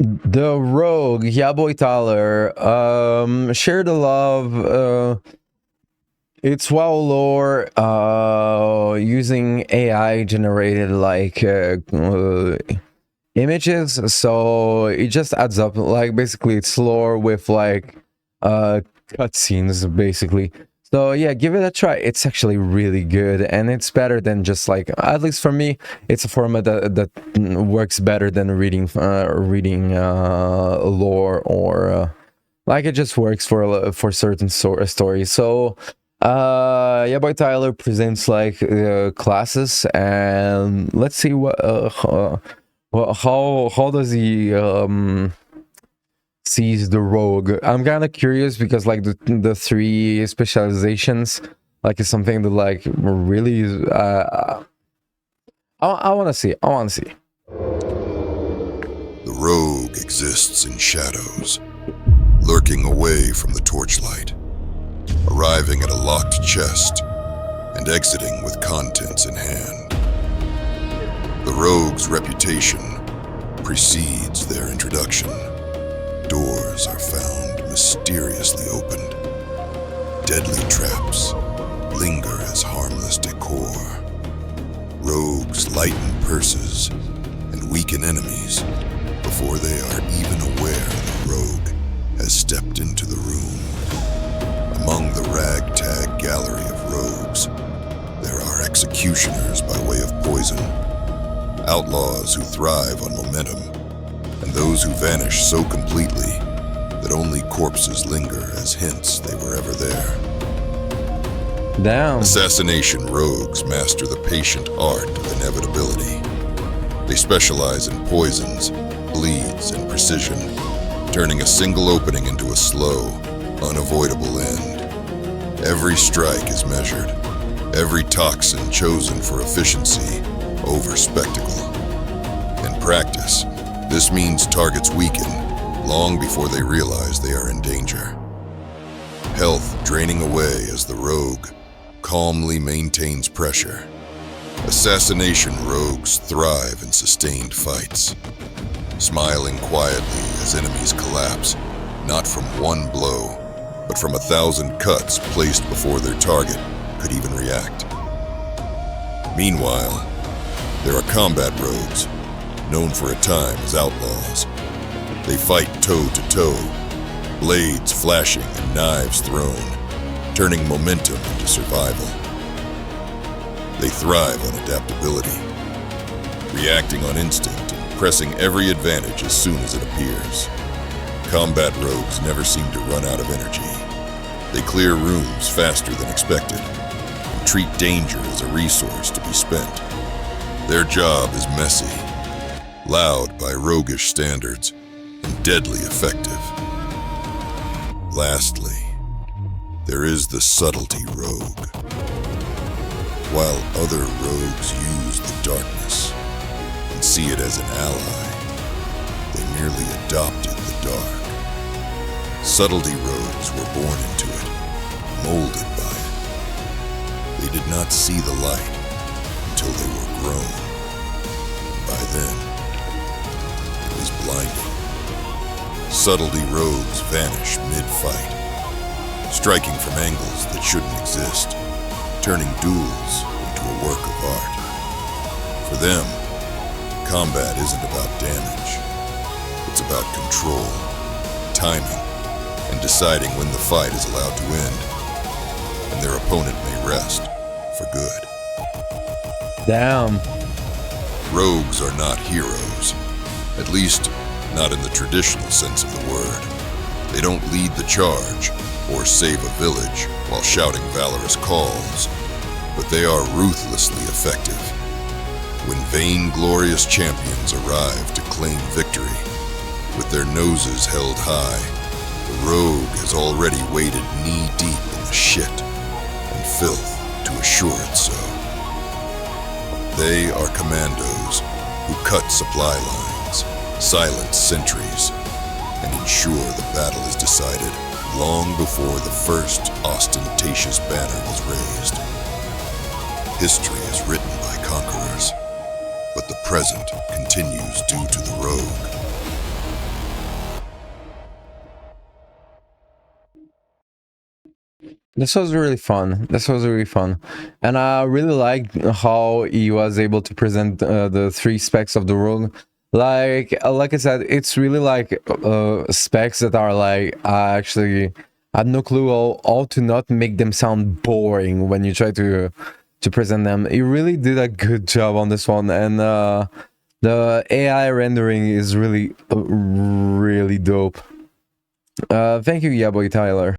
The rogue, yeah, boy Tyler. Share the love. It's WoW lore. Using AI generated like images, so it just adds up. Like basically, it's lore with like cutscenes, basically. So yeah, give it a try. It's actually really good, and it's better than just like, at least for me, it's a format that works better than reading lore, or like it just works for certain stories. So yeah, boy Tyler presents like classes, and let's see what how does he sees the rogue. I'm kind of curious because like the three specializations like is something that like really I want to see. The rogue exists in shadows, lurking away from the torchlight, arriving at a locked chest and exiting with contents in hand. The rogue's reputation precedes their introduction. Doors are found mysteriously opened. Deadly traps linger as harmless decor. Rogues lighten purses and weaken enemies before they are even aware the rogue has stepped into the room. Among the ragtag gallery of rogues, there are executioners by way of poison, outlaws who thrive on momentum, and those who vanish so completely that only corpses linger as hints they were ever there. Damn. Assassination rogues master the patient art of inevitability. They specialize in poisons, bleeds, and precision, turning a single opening into a slow, unavoidable end. Every strike is measured, every toxin chosen for efficiency over spectacle. In practice, this means targets weaken long before they realize they are in danger. Health draining away as the rogue calmly maintains pressure. Assassination rogues thrive in sustained fights, smiling quietly as enemies collapse, not from one blow, but from 1,000 cuts placed before their target could even react. Meanwhile, there are combat rogues, known for a time as outlaws. They fight toe-to-toe, blades flashing and knives thrown, turning momentum into survival. They thrive on adaptability, reacting on instinct and pressing every advantage as soon as it appears. Combat rogues never seem to run out of energy. They clear rooms faster than expected and treat danger as a resource to be spent. Their job is messy, loud by roguish standards, and deadly effective. Lastly, there is the subtlety rogue. While other rogues use the darkness and see it as an ally, they merely adopted the dark. Subtlety rogues were born into it, molded by it. They did not see the light until they were grown. By then, it was blinding. Subtlety rogues vanish mid-fight, striking from angles that shouldn't exist, turning duels into a work of art. For them, combat isn't about damage. It's about control, timing, and deciding when the fight is allowed to end, and their opponent may rest for good. Damn. Rogues are not heroes, at least not in the traditional sense of the word. They don't lead the charge or save a village while shouting valorous calls, but they are ruthlessly effective. When vainglorious champions arrive to claim victory, with their noses held high, the rogue has already waded knee-deep in the shit and filth to assure it so. They are commandos who cut supply lines, silence sentries, and ensure the battle is decided long before the first ostentatious banner was raised. History is written by conquerors, but the present continues due to the rogue. This was really fun. This was really fun, and I really liked how he was able to present the three specs of the rogue. Like I said, it's really like specs that are like I actually had no clue how to not make them sound boring when you try to present them. He really did a good job on this one, and the AI rendering is really really dope. Thank you, yeah boy Tyler.